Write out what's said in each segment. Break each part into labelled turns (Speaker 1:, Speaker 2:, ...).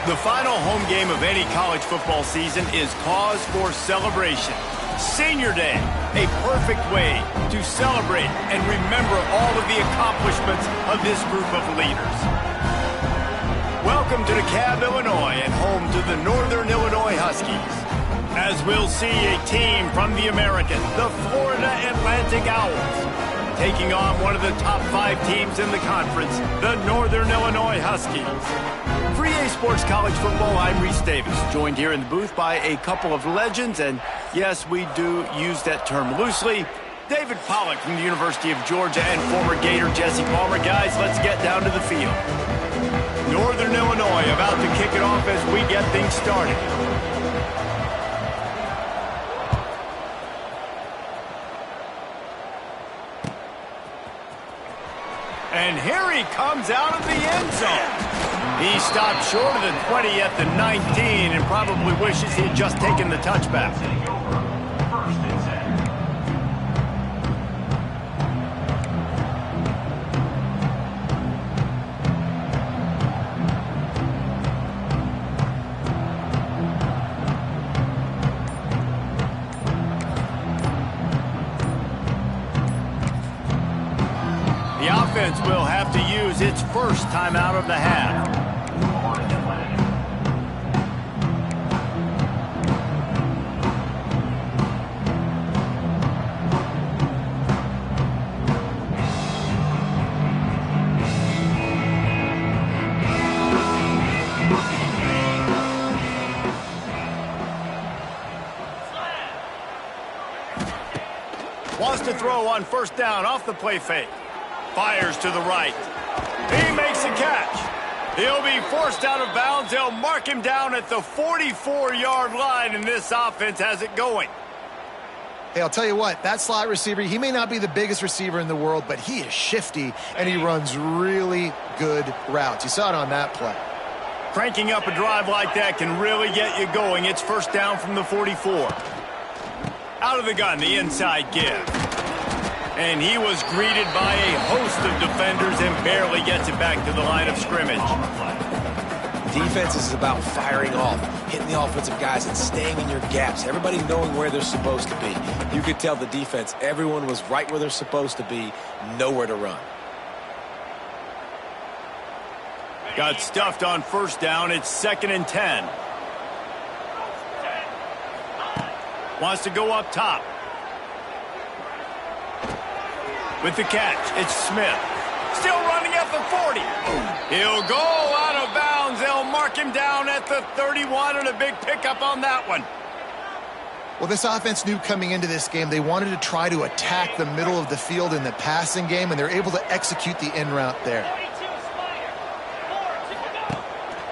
Speaker 1: The final home game of any college football season is cause for celebration. Senior Day, a perfect way to celebrate and remember all of the accomplishments of this group of leaders. Welcome to DeKalb, Illinois, and home to the Northern Illinois Huskies. As we'll see a team from the American, the Florida Atlantic Owls, taking on one of the top 5 teams in the conference, the Northern Illinois Huskies. For EA Sports College Football, I'm Reese Davis, joined here in the booth by a couple of legends, and yes, we do use that term loosely. David Pollack from the University of Georgia and former Gator Jesse Palmer. Guys, let's get down to the field. Northern Illinois about to kick it off as we get things started. And here he comes out of the end zone. He stopped short of the 20 at the 19 and probably wishes he had just taken the touchback. The offense will have to use its first timeout of the half. Wants to throw on first down off the play fake. Fires to the right. He makes a catch. He'll be forced out of bounds. They'll mark him down at the 44-yard line, and this offense has it going.
Speaker 2: Hey, I'll tell you what, that slot receiver, he may not be the biggest receiver in the world, but he is shifty, and he runs really good routes. You saw it on that play.
Speaker 1: Cranking up a drive like that can really get you going. It's first down from the 44. Out of the gun, the inside give. And he was greeted by a host of defenders and barely gets it back to the line of scrimmage.
Speaker 3: Defense is about firing off, hitting the offensive guys and staying in your gaps. Everybody knowing where they're supposed to be. You could tell the defense, everyone was right where they're supposed to be, nowhere to run.
Speaker 1: Got stuffed on first down. It's 2nd and 10. Wants to go up top. With the catch, it's Smith. Still running at the 40. He'll go out of bounds. They'll mark him down at the 31, and a big pickup on that one.
Speaker 2: Well, this offense knew coming into this game they wanted to try to attack the middle of the field in the passing game, and they're able to execute the in route there.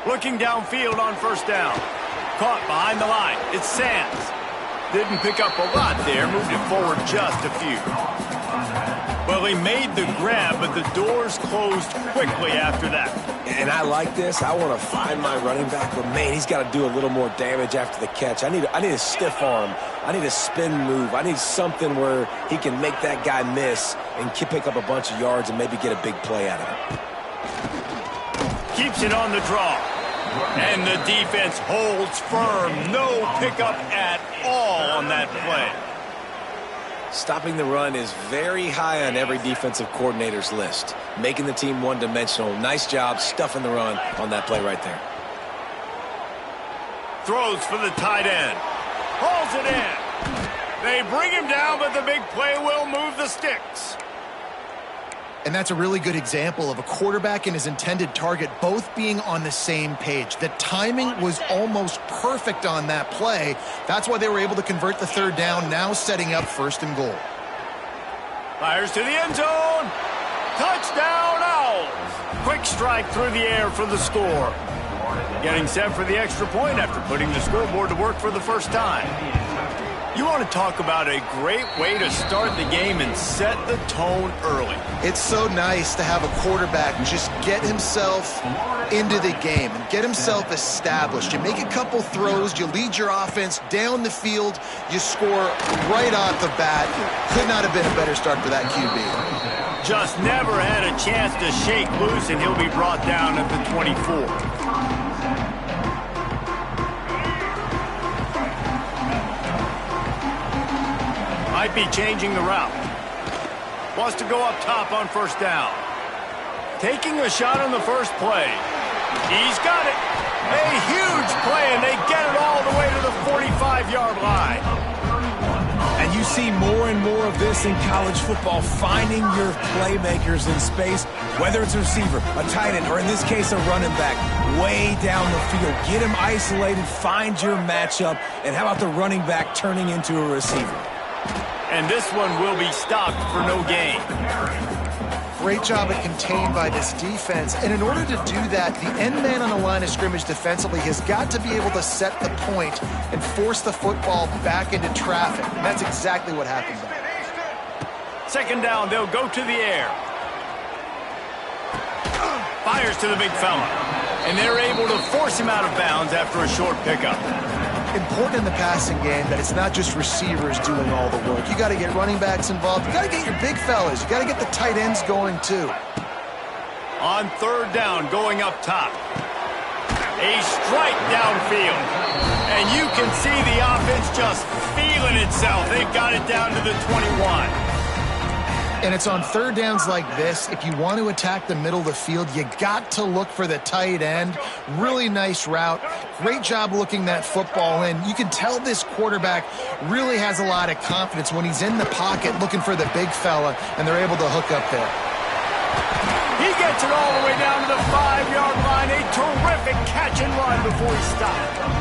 Speaker 1: Looking downfield on first down. Caught behind the line. It's Sands. Didn't pick up a lot there. Moved it forward just a few. Well, he made the grab, but the doors closed quickly after that.
Speaker 3: And I like this. I want to find my running back, but man, he's got to do a little more damage after the catch. I need a stiff arm. I need a spin move. I need something where he can make that guy miss and pick up a bunch of yards and maybe get a big play out of it.
Speaker 1: Keeps it on the draw. And the defense holds firm. No pickup at all on that play.
Speaker 3: Stopping the run is very high on every defensive coordinator's list. Making the team one-dimensional. Nice job stuffing the run on that play right there.
Speaker 1: Throws for the tight end. Hauls it in. They bring him down, but the big play will move the sticks.
Speaker 2: And that's a really good example of a quarterback and his intended target both being on the same page. The timing was almost perfect on that play. That's why they were able to convert the third down, now setting up 1st and goal.
Speaker 1: Fires to the end zone. Touchdown, Owls. Quick strike through the air for the score. Getting set for the extra point after putting the scoreboard to work for the first time. You want to talk about a great way to start the game and set the tone early.
Speaker 2: It's so nice to have a quarterback just get himself into the game and get himself established. You make a couple throws, you lead your offense down the field, you score right off the bat. Could not have been a better start for that QB.
Speaker 1: Just never had a chance to shake loose, and he'll be brought down at the 24. Might be changing the route. Wants to go up top on first down. Taking a shot on the first play. He's got it. A huge play, and they get it all the way to the 45-yard line.
Speaker 3: And you see more and more of this in college football, finding your playmakers in space, whether it's a receiver, a tight end, or in this case, a running back, way down the field. Get him isolated, find your matchup, and how about the running back turning into a receiver?
Speaker 1: And this one will be stopped for no gain.
Speaker 2: Great job at contained by this defense. And in order to do that, the end man on the line of scrimmage defensively has got to be able to set the point and force the football back into traffic. And that's exactly what happened there.
Speaker 1: Second down, they'll go to the air. Fires to the big fella. And they're able to force him out of bounds after a short pickup.
Speaker 2: Important in the passing game that it's not just receivers doing all the work. You got to get running backs involved. You got to get your big fellas. You got to get the tight ends going too.
Speaker 1: On third down, going up top. A strike downfield. And you can see the offense just feeling itself. They've got it down to the 21.
Speaker 2: And it's on third downs like this, if you want to attack the middle of the field, you got to look for the tight end. Really nice route. Great job looking that football in. You can tell this quarterback really has a lot of confidence when he's in the pocket looking for the big fella, and they're able to hook up there.
Speaker 1: He gets it all the way down to the 5-yard line. A terrific catch and run before he stopped.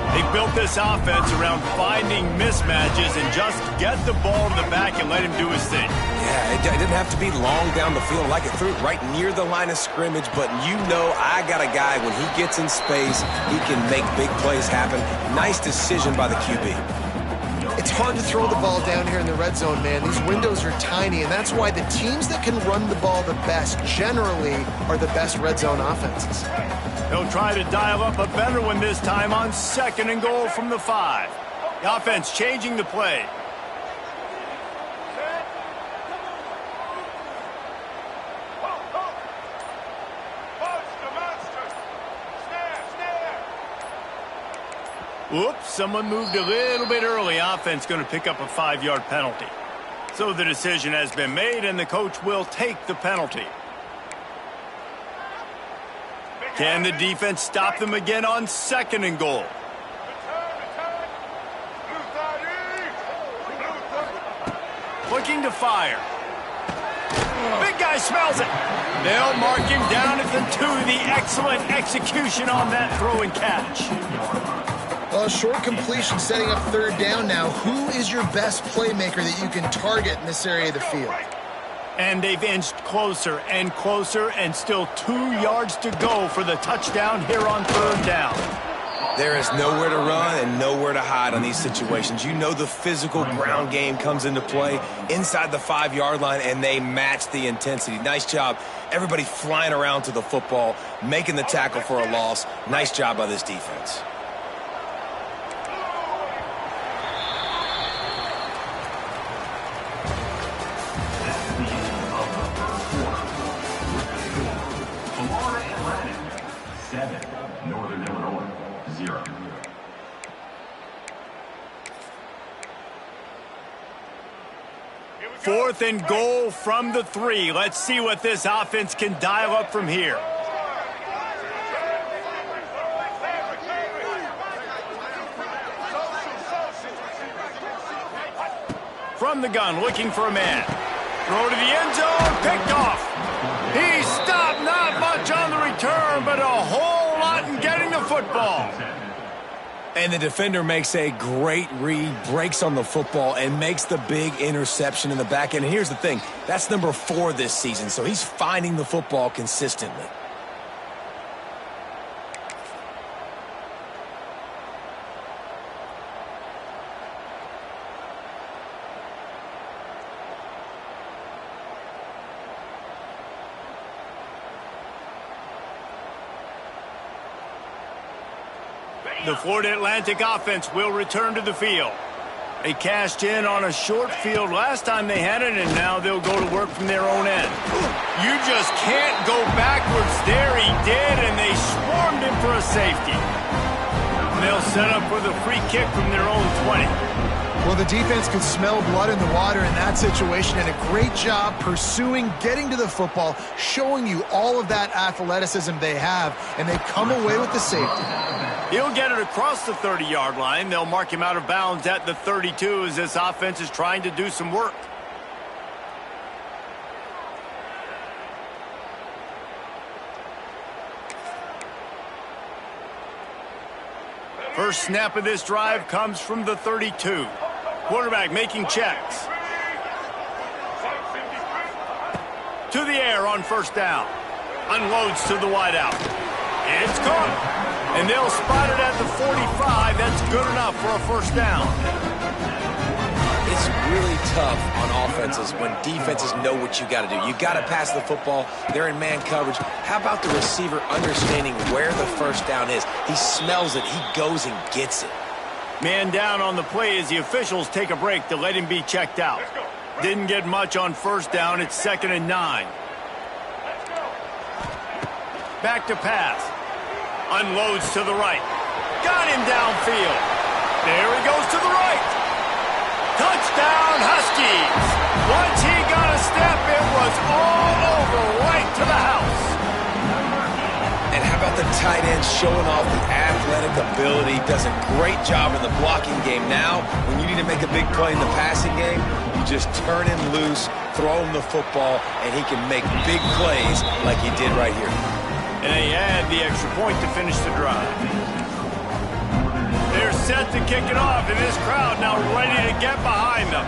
Speaker 1: They built this offense around finding mismatches and just get the ball to the back and let him do his thing.
Speaker 3: Yeah, it didn't have to be long down the field. Like it threw it right near the line of scrimmage, but you know I got a guy, when he gets in space, he can make big plays happen. Nice decision by the QB.
Speaker 2: It's hard to throw the ball down here in the red zone, man. These windows are tiny, and that's why the teams that can run the ball the best generally are the best red zone offenses.
Speaker 1: They'll try to dial up a better one this time on second and goal from the 5. The offense changing the play. Oops, someone moved a little bit early. Offense going to pick up a 5-yard penalty. So the decision has been made, and the coach will take the penalty. Can the defense stop them again on second and goal? Looking to fire. Big guy smells it. They'll mark him down at the 2. The excellent execution on that throw and catch.
Speaker 2: Well, short completion setting up third down now. Who is your best playmaker that you can target in this area of the field?
Speaker 1: And they've inched closer and closer, and still 2 yards to go for the touchdown here on third down.
Speaker 3: There is nowhere to run and nowhere to hide on these situations. You know the physical ground game comes into play inside the 5-yard line, and they match the intensity. Nice job. Everybody flying around to the football, making the tackle for a loss. Nice job by this defense.
Speaker 1: Fourth and goal from the 3. Let's see what this offense can dial up from here. From the gun, looking for a man. Throw to the end zone, picked off. He stopped, not much on the return, but a whole lot in getting the football.
Speaker 3: And the defender makes a great read, breaks on the football, and makes the big interception in the back end. And here's the thing, that's number 4 this season, so he's finding the football consistently.
Speaker 1: The Florida Atlantic offense will return to the field. They cashed in on a short field last time they had it, and now they'll go to work from their own end. You just can't go backwards there. He did, and they swarmed him for a safety. And they'll set up for the free kick from their own 20.
Speaker 2: Well, the defense could smell blood in the water in that situation, and a great job pursuing, getting to the football, showing you all of that athleticism they have, and they come away with the safety.
Speaker 1: He'll get it across the 30-yard line. They'll mark him out of bounds at the 32 as this offense is trying to do some work. First snap of this drive comes from the 32. Quarterback making checks. To the air on first down. Unloads to the wideout. It's caught. And they'll spot it at the 45. That's good enough for a first down.
Speaker 3: It's really tough on offenses when defenses know what you got to do. You got to pass the football. They're in man coverage. How about the receiver understanding where the first down is? He smells it. He goes and gets it.
Speaker 1: Man down on the play as the officials take a break to let him be checked out. Didn't get much on first down. It's 2nd and 9. Back to pass. Unloads to the right. Got him downfield. There he goes to the right. Touchdown, Huskies. Once he got a step, it was all over, right to the house.
Speaker 3: And how about the tight end showing off the athletic ability? Does a great job in the blocking game. Now, when you need to make a big play in the passing game, you just turn him loose, throw him the football, and he can make big plays like he did right here.
Speaker 1: And they add the extra point to finish the drive. They're set to kick it off, and this crowd now ready to get behind them.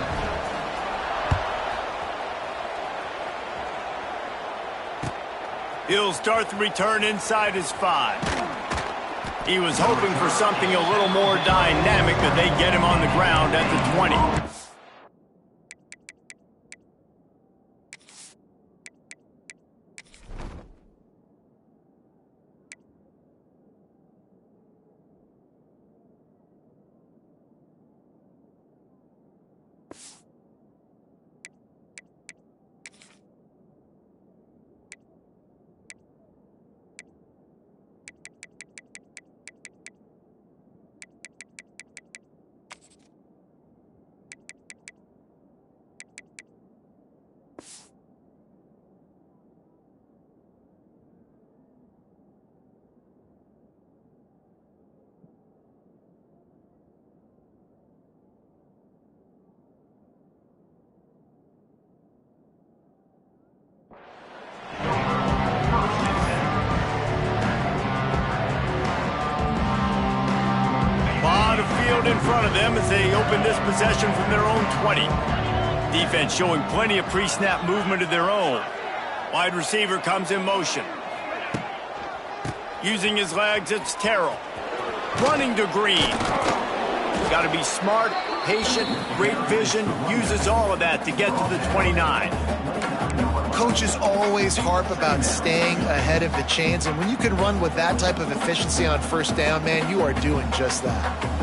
Speaker 1: He'll start the return inside his 5. He was hoping for something a little more dynamic, but they get him on the ground at the 20. In front of them as they open this possession from their own 20. Defense showing plenty of pre-snap movement of their own. Wide receiver comes in motion. Using his legs, it's Terrell. Running to Green. Got to be smart, patient, great vision. Uses all of that to get to the 29.
Speaker 2: Coaches always harp about staying ahead of the chains, and when you can run with that type of efficiency on first down, man, you are doing just that.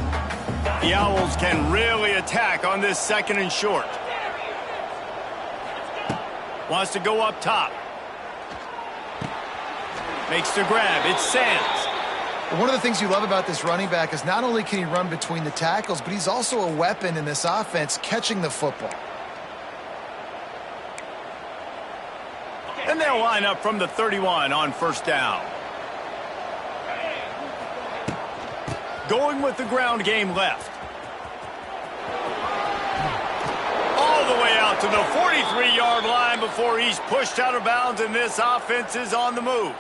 Speaker 1: The Owls can really attack on this 2nd and short. Wants to go up top. Makes the grab. It's Sands.
Speaker 2: One of the things you love about this running back is not only can he run between the tackles, but he's also a weapon in this offense catching the football.
Speaker 1: And they'll line up from the 31 on first down. Going with the ground game left. All the way out to the 43-yard line before he's pushed out of bounds, and this offense is on the move.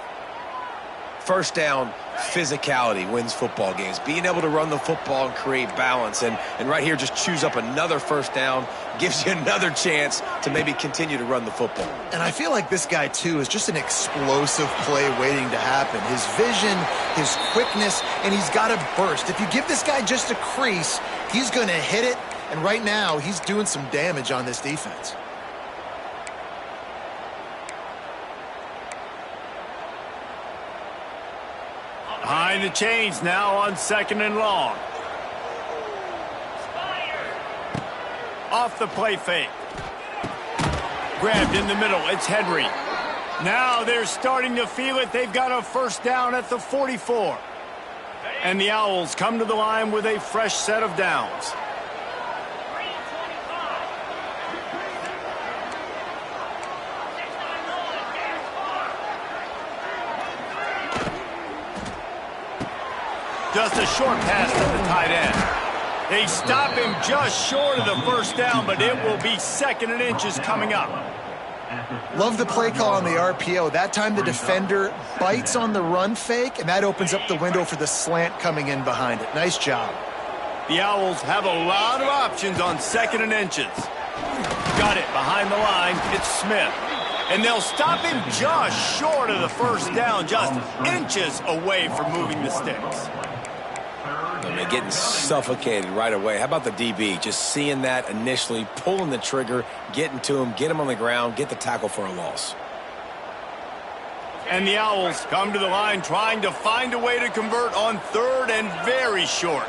Speaker 3: First down, physicality wins football games. Being able to run the football and create balance. And right here, just choose up another first down, gives you another chance to maybe continue to run the football.
Speaker 2: And I feel like this guy, too, is just an explosive play waiting to happen. His vision, his quickness, and he's got a burst. If you give this guy just a crease, he's going to hit it. And right now, he's doing some damage on this defense.
Speaker 1: Behind the chains now on 2nd and long. Off the play fake. Grabbed in the middle. It's Henry. Now they're starting to feel it. They've got a first down at the 44. And the Owls come to the line with a fresh set of downs. Just a short pass to the tight end. They stop him just short of the first down, but it will be 2nd and inches coming up.
Speaker 2: Love the play call on the RPO. That time the defender bites on the run fake, and that opens up the window for the slant coming in behind it. Nice job.
Speaker 1: The Owls have a lot of options on 2nd and inches. Got it behind the line. It's Smith. And they'll stop him just short of the first down, just inches away from moving the sticks.
Speaker 3: I mean, getting suffocated right away. How about the DB? Just seeing that initially, pulling the trigger, getting to him, get him on the ground, get the tackle for a loss.
Speaker 1: And the Owls come to the line trying to find a way to convert on 3rd and very short.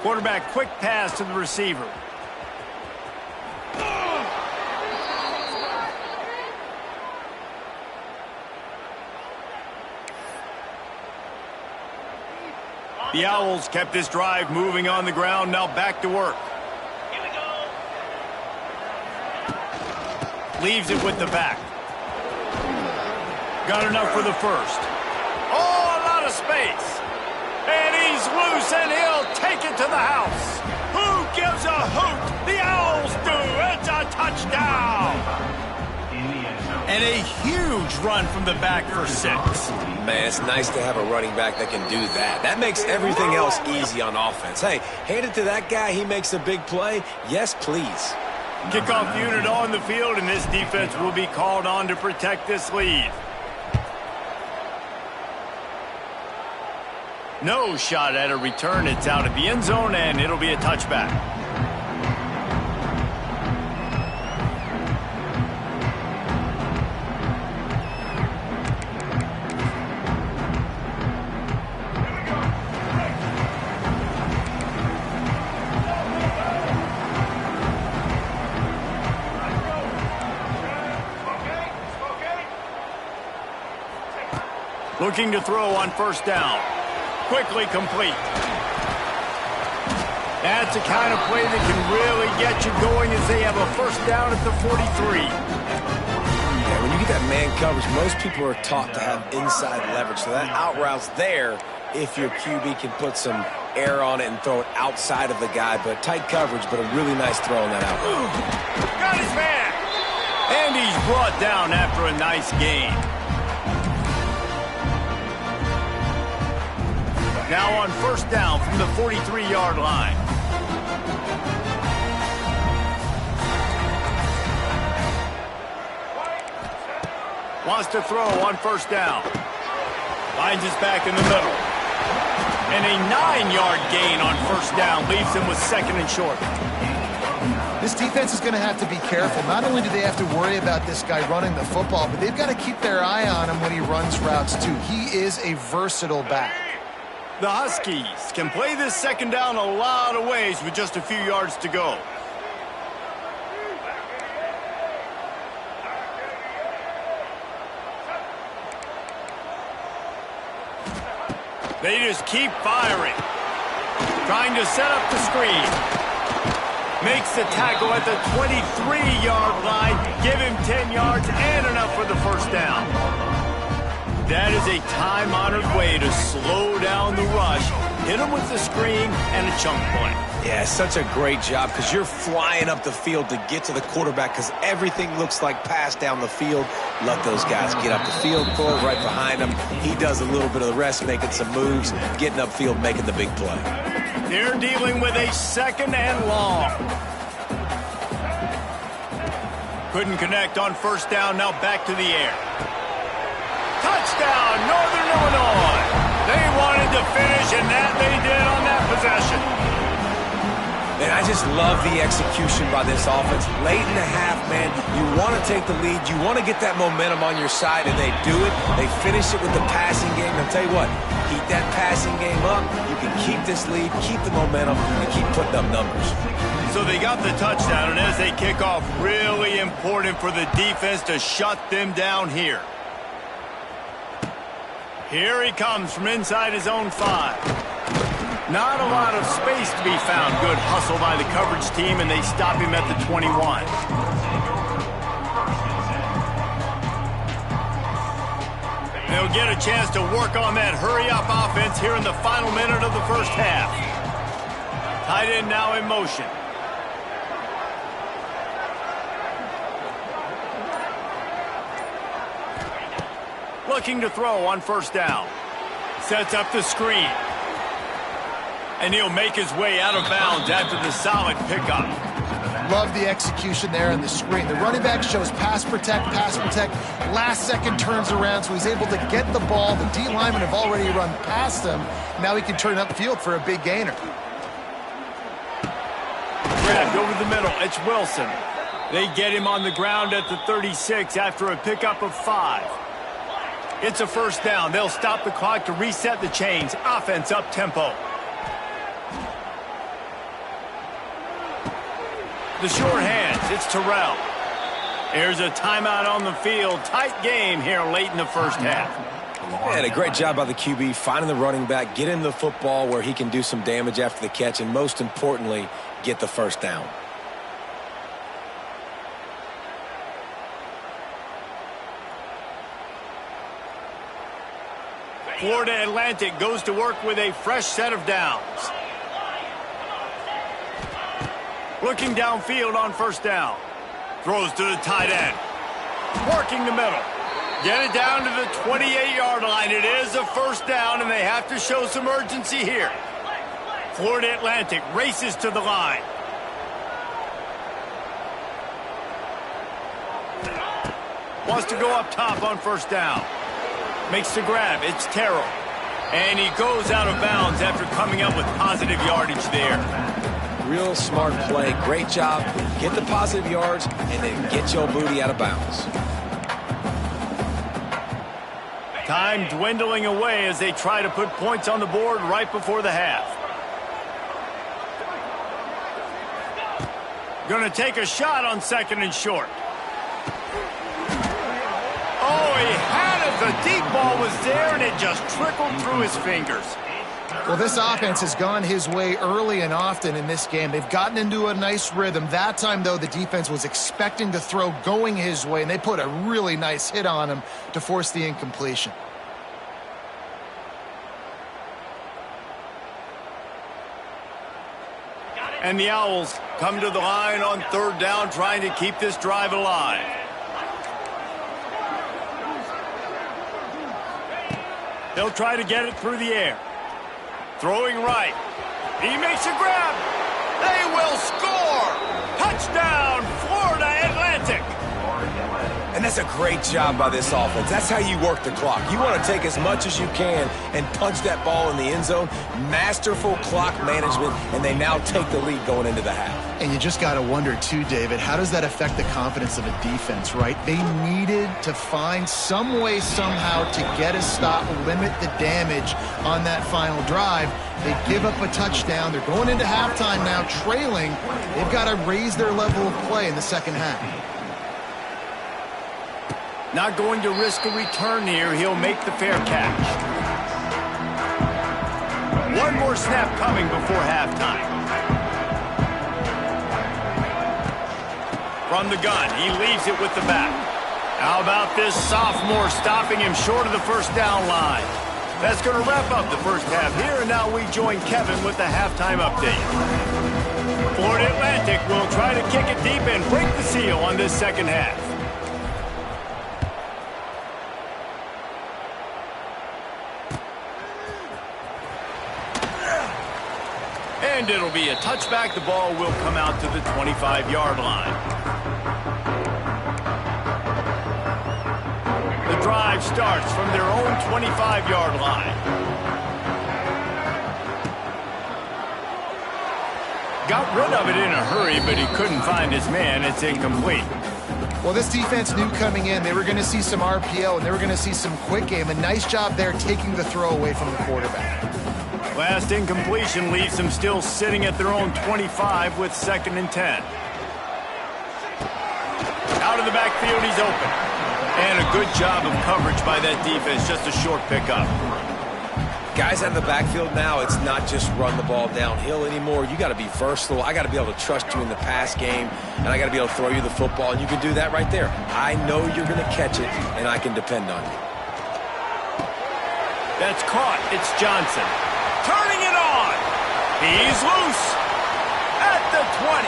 Speaker 1: Quarterback quick pass to the receiver. The Owls kept this drive moving on the ground, now back to work.
Speaker 4: Here we go.
Speaker 1: Leaves it with the back. Got enough for the first. Oh, a lot of space. And he's loose, and he'll take it to the house. Who gives a hoot? The Owls do. It's a touchdown. And a huge run from the back for 6.
Speaker 3: Man, it's nice to have a running back that can do that. That makes everything else easy on offense. Hey, hand it to that guy. He makes a big play. Yes, please.
Speaker 1: Kickoff unit on the field, and this defense will be called on to protect this lead. No shot at a return. It's out of the end zone, and it'll be a touchback. Looking to throw on 1st down. Quickly complete. That's the kind of play that can really get you going as they have a 1st down at the 43.
Speaker 3: Yeah, when you get that man coverage, most people are taught to have inside leverage. So that out route's there if your QB can put some air on it and throw it outside of the guy. But tight coverage, but a really nice throw on that out route.
Speaker 1: Got his man. And he's brought down after a nice gain. Now on 1st down from the 43-yard line. Wants to throw on 1st down. Finds his back in the middle. And a 9-yard gain on 1st down leaves him with 2nd and short.
Speaker 2: This defense is going to have to be careful. Not only do they have to worry about this guy running the football, but they've got to keep their eye on him when he runs routes too. He is a versatile back.
Speaker 1: The Huskies can play this 2nd down a lot of ways with just a few yards to go. They just keep firing. Trying to set up the screen. Makes the tackle at the 23-yard line. Give him 10 yards and enough for the 1st down. That is a time-honored way to slow down the rush, hit him with the screen, and a chunk play.
Speaker 3: Yeah, such a great job because you're flying up the field to get to the quarterback because everything looks like pass down the field. Let those guys get up the field, throw it right behind him. He does a little bit of the rest, making some moves, getting upfield, making the big play.
Speaker 1: They're dealing with a 2nd and long. Couldn't connect on 1st down, now back to the air. Touchdown, Northern Illinois. They wanted to finish, and that they did on that possession.
Speaker 3: Man, I just love the execution by this offense. Late in the half, man, you want to take the lead. You want to get that momentum on your side, and they do it. They finish it with the passing game. I'll tell you what, keep that passing game up. You can keep this lead, keep the momentum, and keep putting up numbers.
Speaker 1: So they got the touchdown, and as they kick off, really important for the defense to shut them down here. Here he comes from inside his own 5. Not a lot of space to be found. Good hustle by the coverage team, and they stop him at the 21. They'll get a chance to work on that hurry-up offense here in the final minute of the first half. Tight end now in motion. Looking to throw on first down. Sets up the screen. And he'll make his way out of bounds after the solid pickup.
Speaker 2: Love the execution there on the screen. The running back shows pass protect, last second turns around, so he's able to get the ball. The D linemen have already run past him. Now he can turn upfield for a big gainer.
Speaker 1: Grabbed over the middle. It's Wilson. They get him on the ground at the 36 after a pickup of 5. It's a first down. They'll stop the clock to reset the chains. Offense up tempo. The short hands, it's Terrell. There's a timeout on the field. Tight game here late in the first half.
Speaker 3: And a great job by the QB finding the running back, getting the football where he can do some damage after the catch, and most importantly, get the first down.
Speaker 1: Florida Atlantic goes to work with a fresh set of downs. Looking downfield on first down. Throws to the tight end. Working the middle. Get it down to the 28-yard line. It is a first down, and they have to show some urgency here. Florida Atlantic races to the line. Wants to go up top on first down. Makes the grab. It's Terrell. And he goes out of bounds after coming up with positive yardage there.
Speaker 3: Real smart play. Great job. Get the positive yards and then get your booty out of bounds.
Speaker 1: Time dwindling away as they try to put points on the board right before the half. Going to take a shot on second and short. Oh, he had it. The deep ball was there, and it just trickled through his fingers.
Speaker 2: Well, this offense has gone his way early and often in this game. They've gotten into a nice rhythm. That time, though, the defense was expecting to throw going his way, and they put a really nice hit on him to force the incompletion.
Speaker 1: And the Owls come to the line on third down, trying to keep this drive alive. They'll try to get it through the air. Throwing right. He makes a grab. They will score. Touchdown, Florida Atlantic.
Speaker 3: And that's a great job by this offense. That's how you work the clock. You want to take as much as you can and punch that ball in the end zone. Masterful clock management, and they now take the lead going into the half.
Speaker 2: And you just got to wonder, too, David, how does that affect the confidence of a defense, right? They needed to find some way, somehow, to get a stop, limit the damage on that final drive. They give up a touchdown. They're going into halftime now, trailing. They've got to raise their level of play in the second half.
Speaker 1: Not going to risk a return here. He'll make the fair catch. One more snap coming before halftime. From the gun, he leaves it with the back. How about this sophomore stopping him short of the first down line? That's going to wrap up the first half here, and now we join Kevin with the halftime update. Florida Atlantic will try to kick it deep and break the seal on this second half. And it'll be a touchback. The ball will come out to the 25-yard line. The drive starts from their own 25-yard line. Got rid of it in a hurry, but he couldn't find his man. It's incomplete.
Speaker 2: Well, this defense knew coming in they were going to see some RPO and they were going to see some quick game. A nice job there taking the throw away from the quarterback.
Speaker 1: Last incompletion leaves them still sitting at their own 25 with 2nd and 10. Out of the backfield, he's open. And a good job of coverage by that defense, just a short pickup.
Speaker 3: Guys out of the backfield now, it's not just run the ball downhill anymore. You got to be versatile. I got to be able to trust you in the pass game, and I got to be able to throw you the football, and you can do that right there. I know you're going to catch it, and I can depend on you.
Speaker 1: That's caught. It's Johnson. Turning it on. He's loose. At the 20.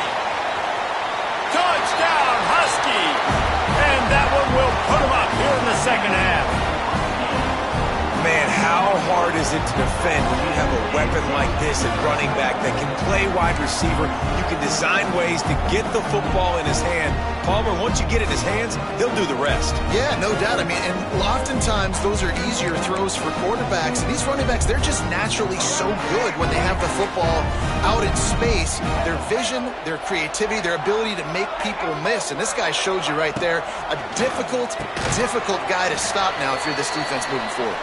Speaker 1: Touchdown, Huskies. And that one will put him up here in the second half.
Speaker 3: Man, how hard is it to defend when you have a weapon like this at running back that can play wide receiver? You can design ways to get the football in his hand. Palmer, once you get it in his hands, he'll do the rest.
Speaker 2: Yeah, no doubt. I mean, and oftentimes those are easier throws for quarterbacks. And these running backs, they're just naturally so good when they have the football out in space. Their vision, their creativity, their ability to make people miss. And this guy showed you right there, a difficult guy to stop now if you're this defense moving forward.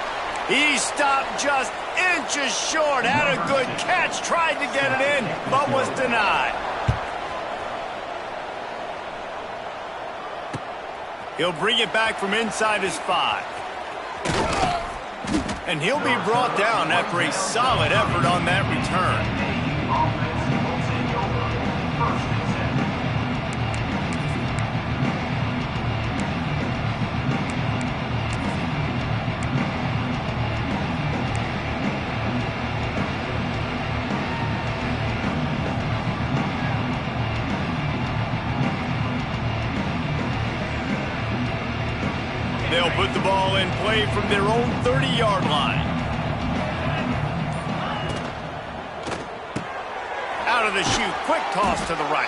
Speaker 1: He stopped just inches short. Had a good catch. Tried to get it in, but was denied. He'll bring it back from inside his 5. And he'll be brought down after a solid effort on that return. They'll put the ball in play from their own 30-yard line. Out of the chute, quick toss to the right.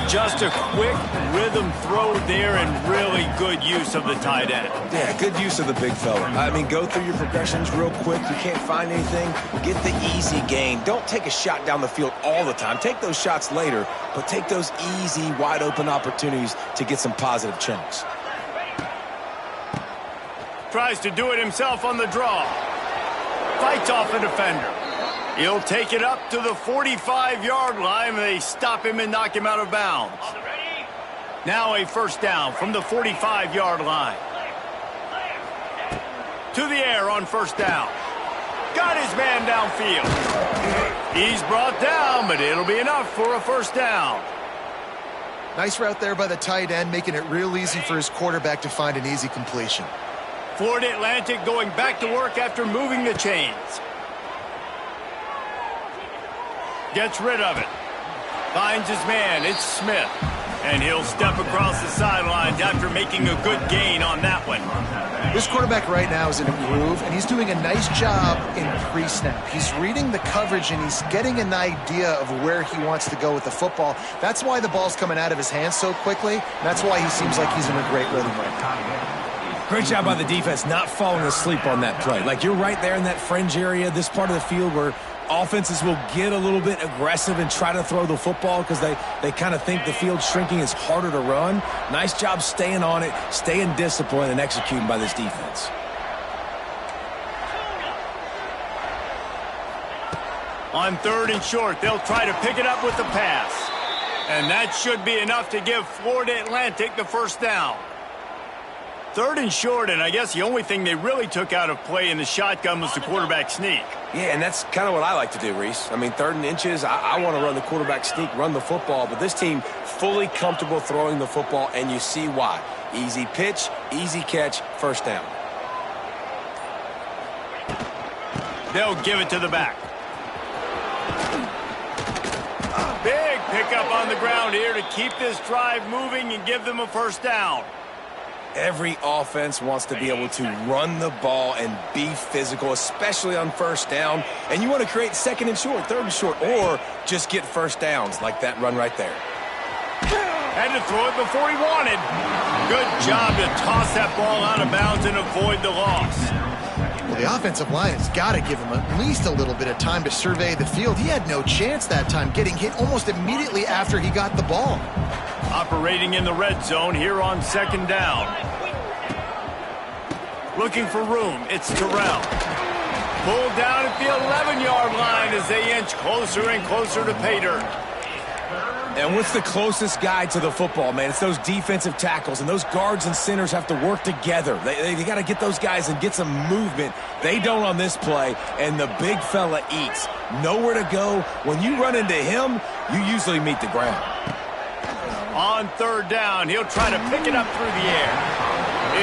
Speaker 1: Just a quick rhythm throw there and really good use of the tight end.
Speaker 3: Yeah, good use of the big fella. I mean, go through your progressions real quick. You can't find anything, get the easy gain. Don't take a shot down the field all the time. Take those shots later, but take those easy, wide-open opportunities to get some positive chunks.
Speaker 1: Tries to do it himself on the draw. Fights off a defender. He'll take it up to the 45-yard line. They stop him and knock him out of bounds. Now a first down from the 45-yard line. To the air on first down. Got his man downfield. He's brought down, but it'll be enough for a first down.
Speaker 2: Nice route there by the tight end, making it real easy for his quarterback to find an easy completion.
Speaker 1: Florida Atlantic going back to work after moving the chains. Gets rid of it. Finds his man. It's Smith. And he'll step across the sidelines after making a good gain on that one.
Speaker 2: This quarterback right now is in a groove, and he's doing a nice job in pre-snap. He's reading the coverage, and he's getting an idea of where he wants to go with the football. That's why the ball's coming out of his hands so quickly. That's why he seems like he's in a great rhythm right now.
Speaker 3: Great job by the defense not falling asleep on that play. Like, you're right there in that fringe area, this part of the field where offenses will get a little bit aggressive and try to throw the football because they kind of think the field's shrinking. It's harder to run. Nice job staying on it, staying disciplined, and executing by this defense.
Speaker 1: On 3rd and short, they'll try to pick it up with the pass. And that should be enough to give Florida Atlantic the first down. 3rd and short, and I guess the only thing they really took out of play in the shotgun was the quarterback sneak.
Speaker 3: Yeah, and that's kind of what I like to do, Reese. I mean, 3rd and inches, I want to run the quarterback sneak, run the football, but this team fully comfortable throwing the football, and you see why. Easy pitch, easy catch, first down.
Speaker 1: They'll give it to the back. Big pickup on the ground here to keep this drive moving and give them a first down.
Speaker 3: Every offense wants to be able to run the ball and be physical, especially on first down. And you want to create 2nd and short, 3rd and short, or just get first downs like that run right there.
Speaker 1: Had to throw it before he wanted. Good job to toss that ball out of bounds and avoid the loss.
Speaker 2: Well, the offensive line has got to give him at least a little bit of time to survey the field. He had no chance that time, getting hit almost immediately after he got the ball.
Speaker 1: Operating in the red zone here on 2nd down. Looking for room. It's Terrell. Pulled down at the 11-yard line as they inch closer and closer to pay dirt.
Speaker 3: And what's the closest guy to the football, man? It's those defensive tackles, and those guards and centers have to work together. They got to get those guys and get some movement. They don't on this play, and the big fella eats. Nowhere to go. When you run into him, you usually meet the ground.
Speaker 1: On third down, he'll try to pick it up through the air.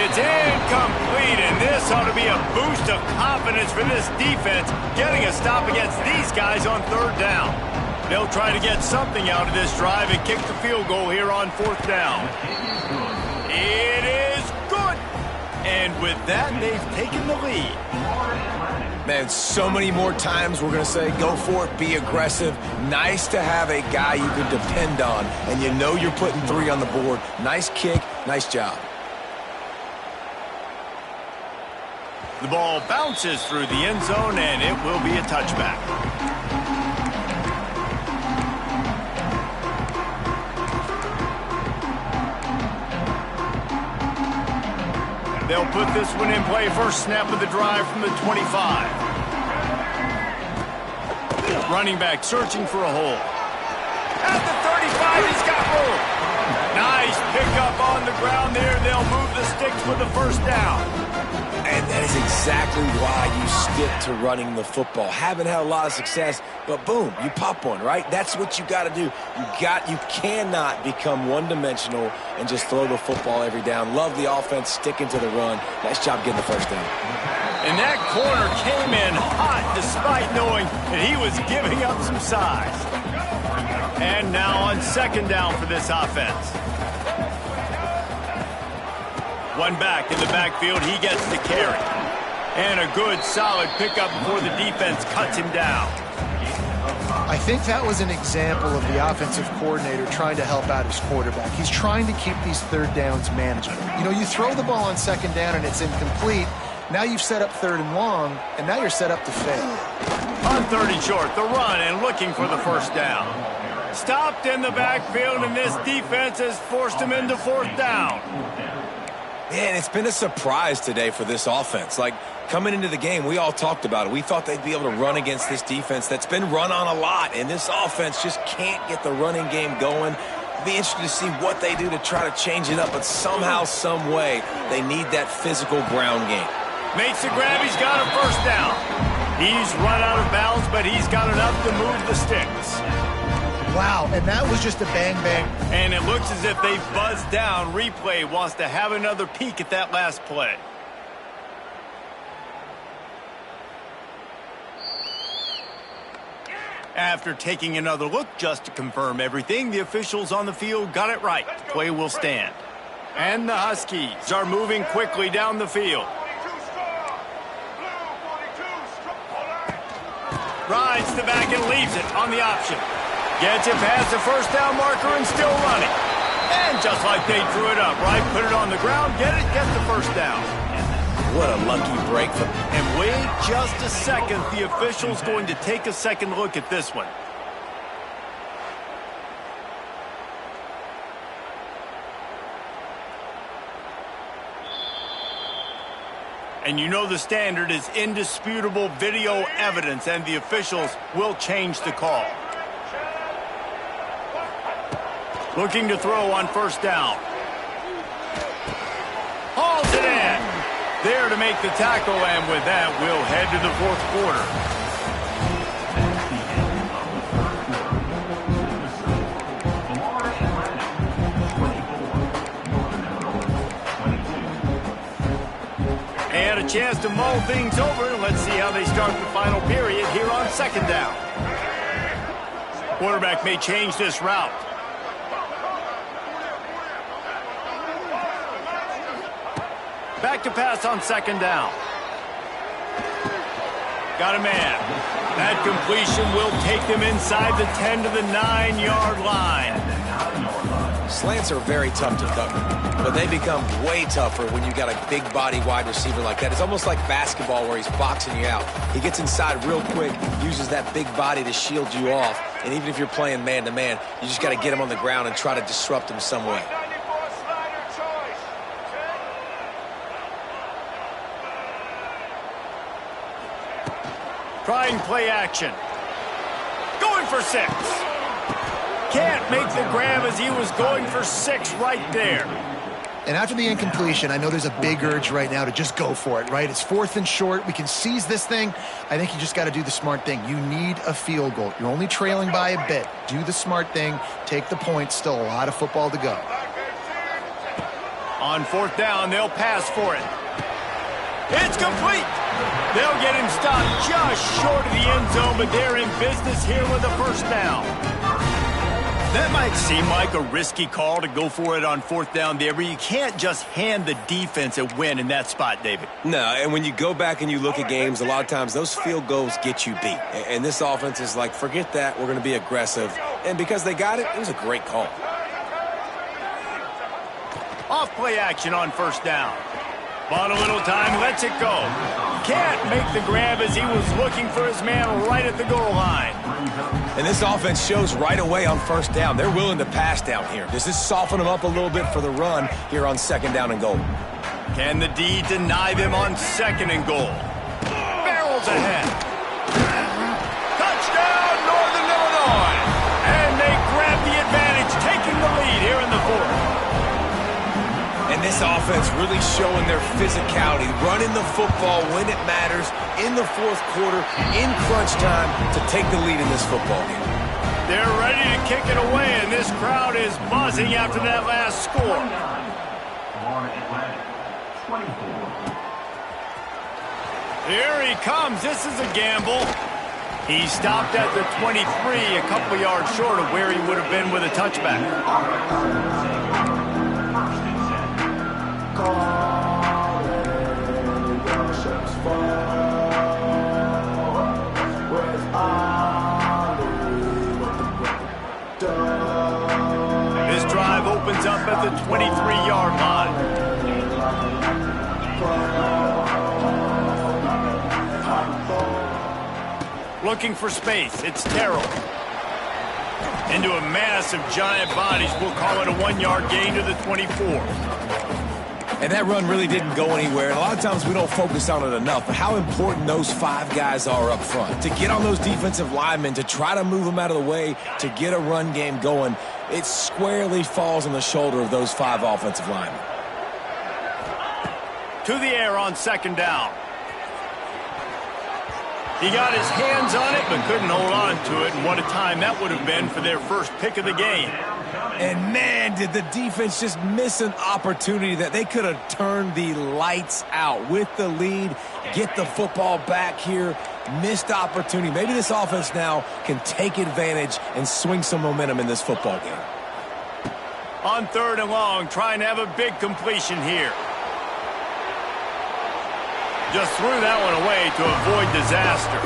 Speaker 1: It's incomplete, and this ought to be a boost of confidence for this defense, getting a stop against these guys on third down. They'll try to get something out of this drive and kick the field goal here on fourth down. It is good. And with that, they've taken the lead.
Speaker 3: Man, so many more times we're going to say, go for it, be aggressive. Nice to have a guy you can depend on, and you know you're putting 3 on the board. Nice kick, nice job.
Speaker 1: The ball bounces through the end zone, and it will be a touchback. They'll put this one in play. First snap of the drive from the 25. Running back searching for a hole. At the 35, he's got room. Nice pickup on the ground there. They'll move the sticks for the first down.
Speaker 3: And that is exactly why you stick to running the football. Haven't had a lot of success, but boom, you pop one, right? That's what you got to do. You cannot become one-dimensional and just throw the football every down. Love the offense, sticking to the run. Nice job getting the first down.
Speaker 1: And that corner came in hot despite knowing that he was giving up some size. And now on second down for this offense. One back in the backfield, he gets the carry. And a good, solid pickup before the defense cuts him down.
Speaker 2: I think that was an example of the offensive coordinator trying to help out his quarterback. He's trying to keep these third downs manageable. You know, you throw the ball on second down and it's incomplete. Now you've set up third and long, and now you're set up to fail.
Speaker 1: On third and short, the run and looking for the first down. Stopped in the backfield, and this defense has forced him into fourth down.
Speaker 3: Man, it's been a surprise today for this offense. Like, coming into the game, we all talked about it. We thought they'd be able to run against this defense that's been run on a lot, and this offense just can't get the running game going. Be interested to see what they do to try to change it up, but somehow, some way, they need that physical ground game.
Speaker 1: Makes the grab, he's got a first down. He's run out of bounds, but he's got enough to move the sticks.
Speaker 2: Wow, and that was just a bang-bang.
Speaker 1: And it looks as if they buzzed down. Replay wants to have another peek at that last play. After taking another look just to confirm everything, the officials on the field got it right. The play will stand. And the Huskies are moving quickly down the field. Rides the back and leaves it on the option. Gets it past the first down marker and still running. And just like they drew it up, right? Put it on the ground, get the first down.
Speaker 3: What a lucky break for them.
Speaker 1: And wait just a second. The official's going to take a second look at this one. And you know the standard is indisputable video evidence, and the officials will change the call. Looking to throw on first down. Hauls it in. There to make the tackle, and with that, we'll head to the fourth quarter. And a chance to mull things over. Let's see how they start the final period here on second down. Quarterback may change this route. Back to pass on second down. Got a man. That completion will take them inside the 10 to the 9-yard line.
Speaker 3: Slants are very tough to cover, but they become way tougher when you got a big body wide receiver like that. It's almost like basketball where he's boxing you out. He gets inside real quick, uses that big body to shield you off, and even if you're playing man-to-man, you just got to get him on the ground and try to disrupt him some way.
Speaker 1: Trying play action. Going for 6. Can't make the grab as he was going for 6 right there.
Speaker 2: And after the incompletion, I know there's a big urge right now to just go for it, right? It's 4th and short. We can seize this thing. I think you just got to do the smart thing. You need a field goal. You're only trailing by a bit. Do the smart thing. Take the point. Still a lot of football to go.
Speaker 1: On 4th down, they'll pass for it. It's complete. They'll get him stopped just short of the end zone, but they're in business here with a 1st down. That might seem like a risky call to go for it on 4th down there, but you can't just hand the defense a win in that spot, David.
Speaker 3: No, and when you go back and you look at games, a lot of times those field goals get you beat. And this offense is like, forget that, we're going to be aggressive. And because they got it, it was a great call.
Speaker 1: Off play action on 1st down. Bought a little time, lets it go. Can't make the grab as he was looking for his man right at the goal line.
Speaker 3: And this offense shows right away on 1st down. They're willing to pass down here. Does this soften them up a little bit for the run here on 2nd down and goal?
Speaker 1: Can the D deny them on 2nd and goal? Barrels ahead. Touchdown, Northern Illinois. And they grab the advantage, taking the lead here in the 4th.
Speaker 3: And this offense really showing their physicality, running the football when it matters, in the 4th quarter, in crunch time, to take the lead in this football game.
Speaker 1: They're ready to kick it away, and this crowd is buzzing after that last score. Here he comes. This is a gamble. He stopped at the 23, a couple yards short of where he would have been with a touchback. This drive opens up at the 23-yard line. Looking for space. It's Terrell. Into a mass of giant bodies. We'll call it a 1-yard gain to the 24.
Speaker 3: And that run really didn't go anywhere. And a lot of times we don't focus on it enough, but how important those 5 guys are up front. To get on those defensive linemen, to try to move them out of the way, to get a run game going, it squarely falls on the shoulder of those 5 offensive linemen.
Speaker 1: To the air on 2nd down. He got his hands on it, but couldn't hold on to it. And what a time that would have been for their first pick of the game.
Speaker 3: And, man, did the defense just miss an opportunity that they could have turned the lights out with the lead, get the football back here, missed opportunity. Maybe this offense now can take advantage and swing some momentum in this football game.
Speaker 1: On 3rd and long, trying to have a big completion here. Just threw that one away to avoid disaster.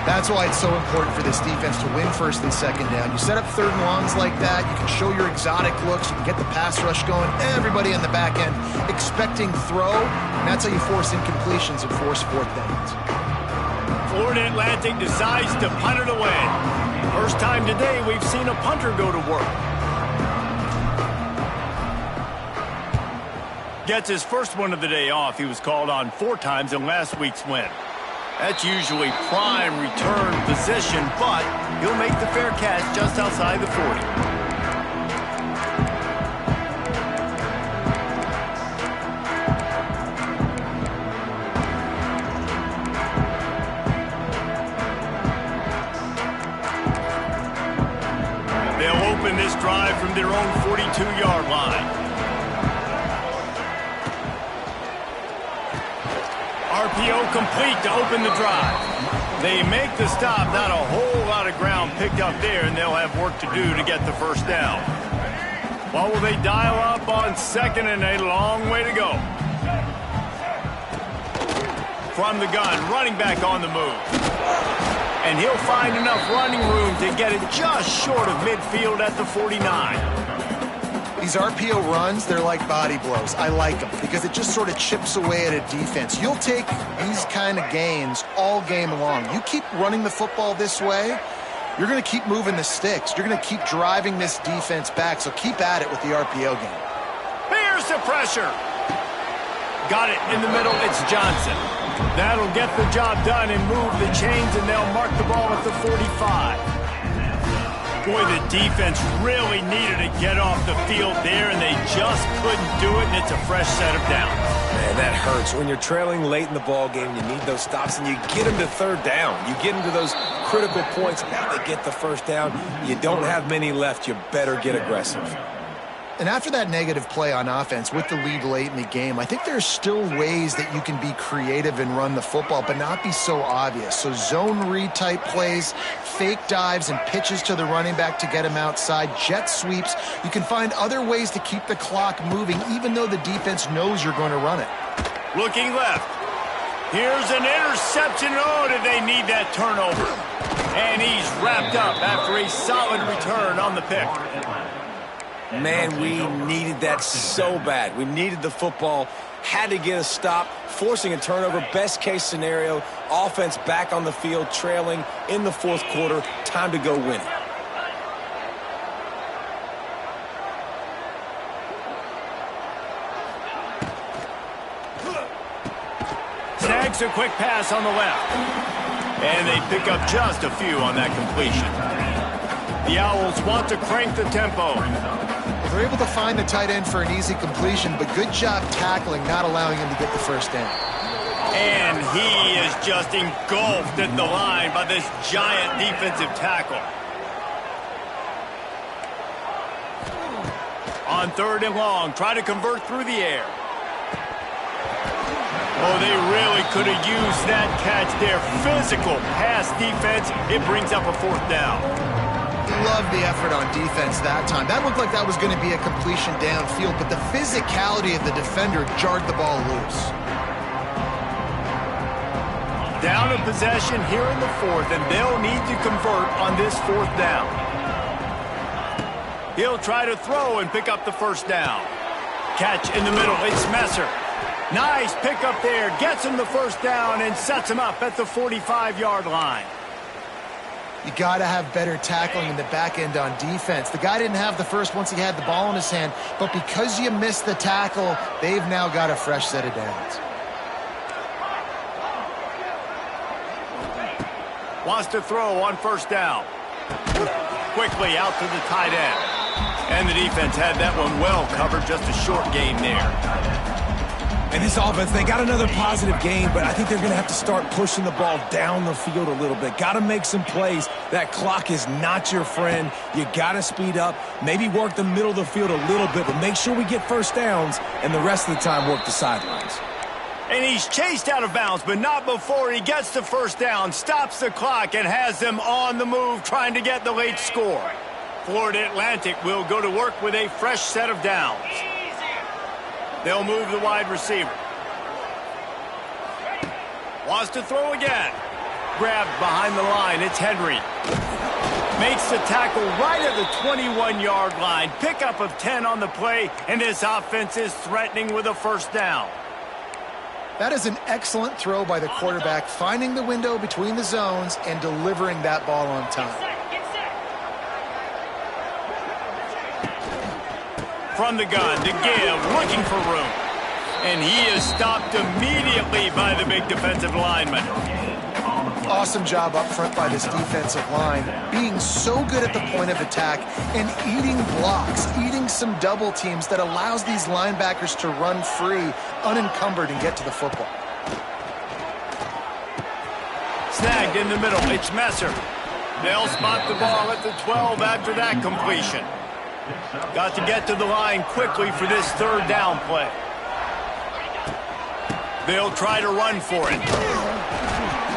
Speaker 2: That's why it's so important for this defense to win 1st and 2nd down. You set up 3rd and longs like that, you can show your exotic looks, you can get the pass rush going, everybody in the back end expecting throw, and that's how you force incompletions and force 4th downs.
Speaker 1: Florida Atlantic decides to punt it away. First time today we've seen a punter go to work. Gets his first one of the day off. He was called on 4 times in last week's win. That's usually prime return position, but he'll make the fair catch just outside the 40. They'll open this drive from their own 42-yard line. RPO complete to open the drive. They make the stop. Not a whole lot of ground picked up there, and they'll have work to do to get the 1st down. What will they dial up on 2nd and a long way to go? From the gun, running back on the move. And he'll find enough running room to get it just short of midfield at the 49.
Speaker 2: These RPO runs, they're like body blows. I like them because it just sort of chips away at a defense. You'll take these kind of gains all game long. You keep running the football this way, you're going to keep moving the sticks. You're going to keep driving this defense back, so keep at it with the RPO game.
Speaker 1: Here's the pressure. Got it in the middle. It's Johnson. That'll get the job done and move the chains, and they'll mark the ball at the 45. Boy, the defense really needed to get off the field there, and they just couldn't do it, and it's a fresh set of downs.
Speaker 3: Man, that hurts. When you're trailing late in the ball game, you need those stops, and you get them to third down. You get them to those critical points. Now they get the first down. You don't have many left. You better get aggressive.
Speaker 2: And after that negative play on offense with the lead late in the game, I think there's still ways that you can be creative and run the football, but not be so obvious. So zone read type plays, fake dives and pitches to the running back to get him outside, jet sweeps. You can find other ways to keep the clock moving, even though the defense knows you're going to run it.
Speaker 1: Looking left. Here's an interception. Oh, did they need that turnover? And he's wrapped up after a solid return on the pick.
Speaker 3: Man, we needed that so bad. We needed the football, had to get a stop, forcing a turnover. Best case scenario, offense back on the field, trailing in the fourth quarter. Time to go win it.
Speaker 1: Snags a quick pass on the left. And they pick up just a few on that completion. The Owls want to crank the tempo.
Speaker 2: They're able to find the tight end for an easy completion, but good job tackling, not allowing him to get the first down.
Speaker 1: And he is just engulfed at the line by this giant defensive tackle. On 3rd and long, try to convert through the air. Oh, they really could have used that catch there. Physical pass defense. It brings up a 4th down.
Speaker 2: Love the effort on defense that time. That looked like that was going to be a completion downfield, but the physicality of the defender jarred the ball loose.
Speaker 1: Down a possession here in the 4th, and they'll need to convert on this 4th down. He'll try to throw and pick up the first down. Catch in the middle. It's Messer. Nice pickup there. Gets him the first down and sets him up at the 45-yard line.
Speaker 2: You got to have better tackling in the back end on defense. The guy didn't have the first once he had the ball in his hand, but because you missed the tackle, they've now got a fresh set of downs.
Speaker 1: Wants to throw on 1st down. Quickly out to the tight end. And the defense had that one well covered. Just a short gain there.
Speaker 3: And this offense, they got another positive game, but I think they're going to have to start pushing the ball down the field a little bit. Got to make some plays. That clock is not your friend. You got to speed up, maybe work the middle of the field a little bit, but make sure we get first downs, and the rest of the time work the sidelines.
Speaker 1: And he's chased out of bounds, but not before he gets the first down, stops the clock, and has them on the move trying to get the late score. Florida Atlantic will go to work with a fresh set of downs. They'll move the wide receiver. Wants to throw again. Grabbed behind the line. It's Henry. Makes the tackle right at the 21-yard line. Pickup of 10 on the play, and this offense is threatening with a first down.
Speaker 2: That is an excellent throw by the quarterback, finding the window between the zones and delivering that ball on time.
Speaker 1: From the gun to give, looking for room. And he is stopped immediately by the big defensive lineman.
Speaker 2: Awesome job up front by this defensive line, being so good at the point of attack and eating blocks, eating some double teams that allows these linebackers to run free, unencumbered, and get to the football.
Speaker 1: Snagged in the middle. It's Messer. They'll spot the ball at the 12 after that completion. Got to get to the line quickly for this 3rd down play. They'll try to run for it.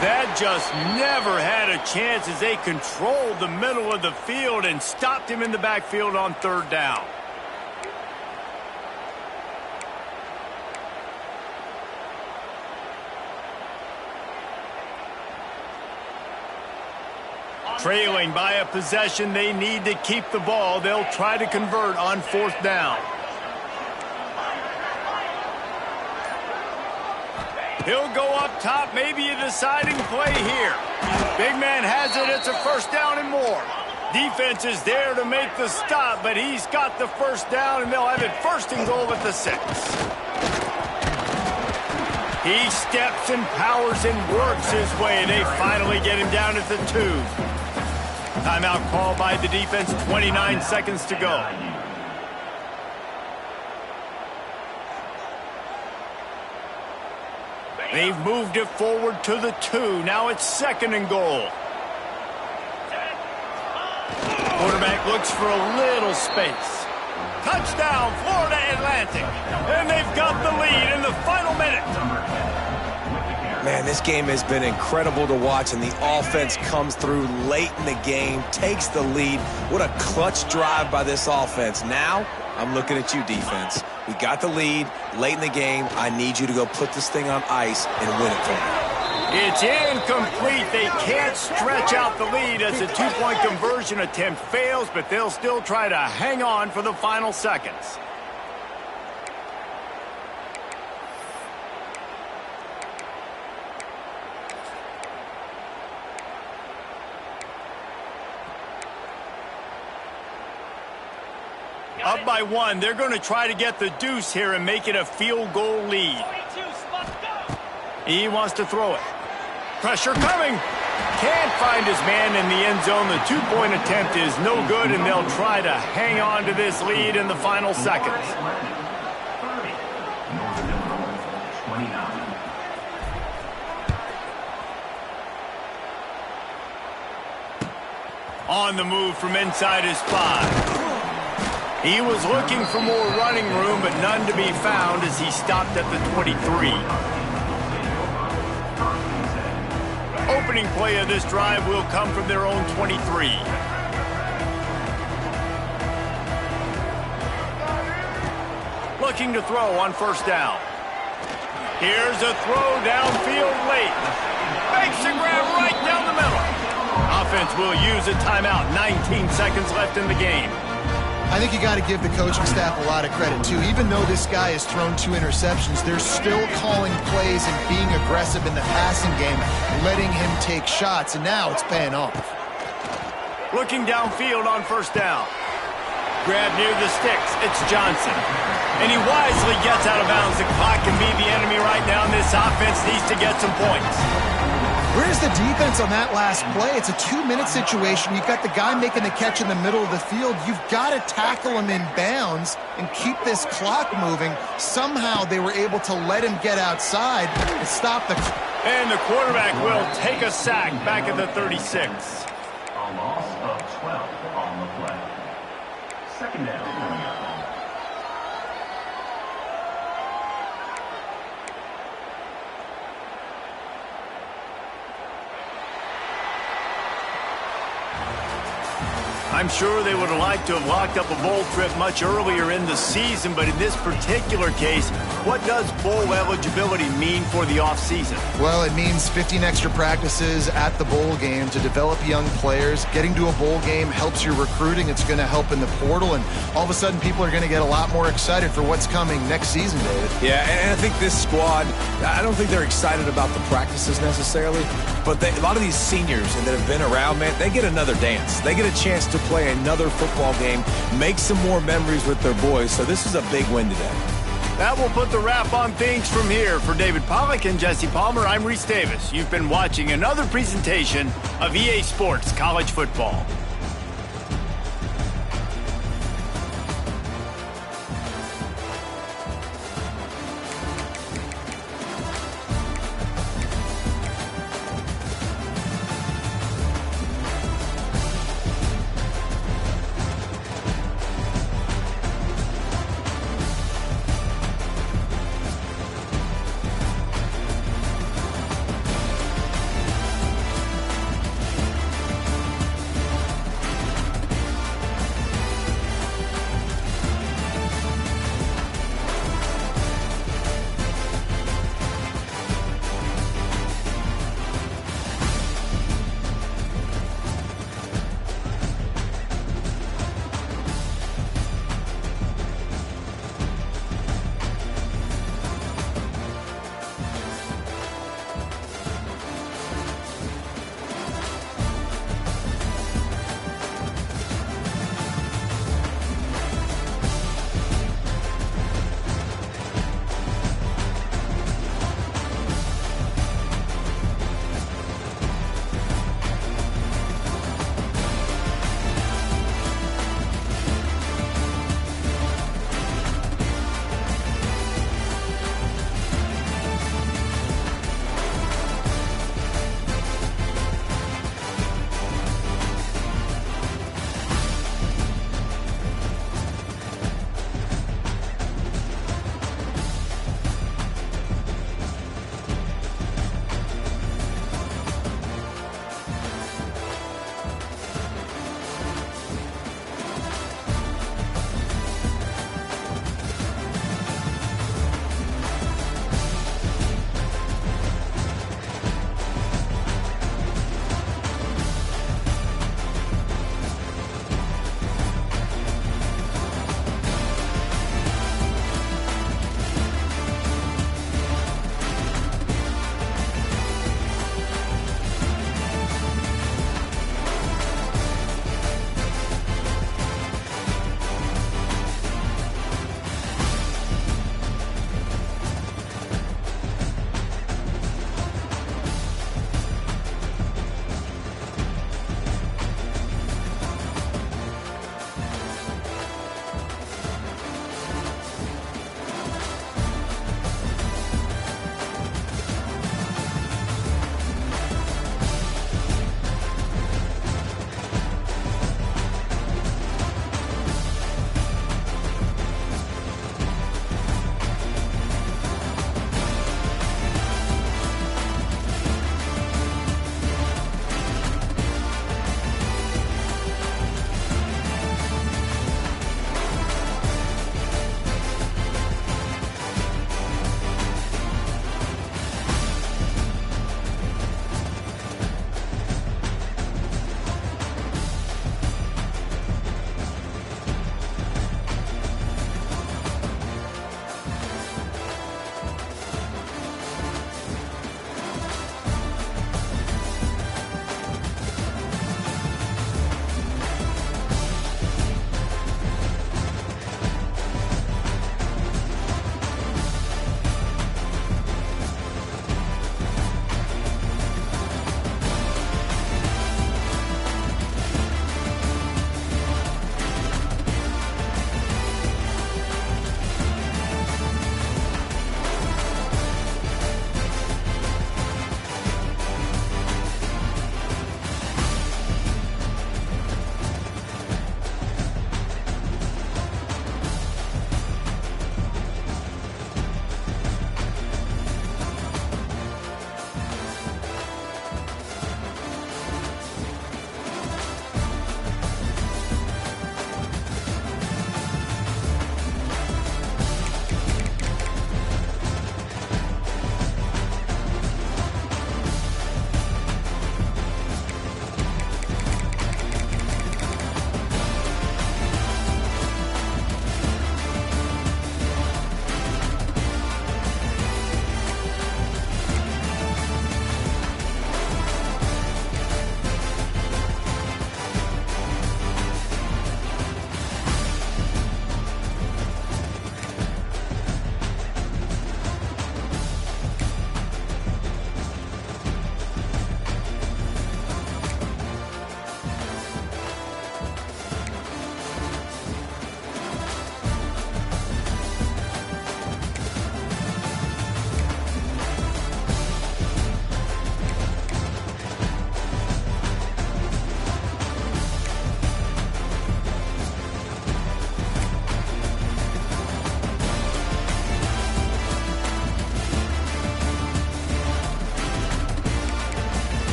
Speaker 1: That just never had a chance as they controlled the middle of the field and stopped him in the backfield on 3rd down. Trailing by a possession, they need to keep the ball. They'll try to convert on 4th down. He'll go up top, maybe a deciding play here. Big man has it, it's a first down and more. Defense is there to make the stop, but he's got the first down, and they'll have it 1st and goal at the 6. He steps and powers and works his way. They finally get him down at the 2. Timeout called by the defense, 29 seconds to go. They've moved it forward to the 2. Now it's 2nd and goal. Quarterback looks for a little space. Touchdown, Florida Atlantic. And they've got the lead in the final minute.
Speaker 3: Man, this game has been incredible to watch, and the offense comes through late in the game, takes the lead. What a clutch drive by this offense. Now, I'm looking at you, defense. We got the lead late in the game. I need you to go put this thing on ice and win it for me.
Speaker 1: It's incomplete. They can't stretch out the lead as the 2-point conversion attempt fails, but they'll still try to hang on for the final seconds. Up by 1. They're going to try to get the deuce here and make it a field goal lead. He wants to throw it. Pressure coming. Can't find his man in the end zone. The 2-point attempt is no good, and they'll try to hang on to this lead in the final seconds. On the move from inside his 5. He was looking for more running room, but none to be found as he stopped at the 23. Opening play of this drive will come from their own 23. Looking to throw on 1st down. Here's a throw downfield late. Makes a grab right down the middle. Offense will use a timeout. 19 seconds left in the game.
Speaker 2: I think you got to give the coaching staff a lot of credit, too. Even though this guy has thrown 2 interceptions, they're still calling plays and being aggressive in the passing game, letting him take shots, and now it's paying off.
Speaker 1: Looking downfield on 1st down. Grab near the sticks. It's Johnson. And he wisely gets out of bounds. The clock can be the enemy right now, and this offense needs to get some points.
Speaker 2: Where's the defense on that last play? It's a 2-minute situation. You've got the guy making the catch in the middle of the field. You've got to tackle him in bounds and keep this clock moving. Somehow they were able to let him get outside and stop the...
Speaker 1: And the quarterback will take a sack back at the 36.
Speaker 4: A loss of 12 on the play. 2nd down.
Speaker 1: I'm sure they would have liked to have locked up a bowl trip much earlier in the season, but in this particular case, what does bowl eligibility mean for the offseason?
Speaker 2: Well, it means 15 extra practices at the bowl game to develop young players. Getting to a bowl game helps your recruiting. It's going to help in the portal, and all of a sudden people are going to get a lot more excited for what's coming next season, David.
Speaker 3: Yeah, and I think this squad, I don't think they're excited about the practices necessarily, but a lot of these seniors that have been around, man, they get another dance. They get a chance to play another football game, make some more memories with their boys, so this is a big win today.
Speaker 1: That will put the wrap on things from here. For David Pollack and Jesse Palmer, I'm Reese Davis. You've been watching another presentation of EA Sports College Football.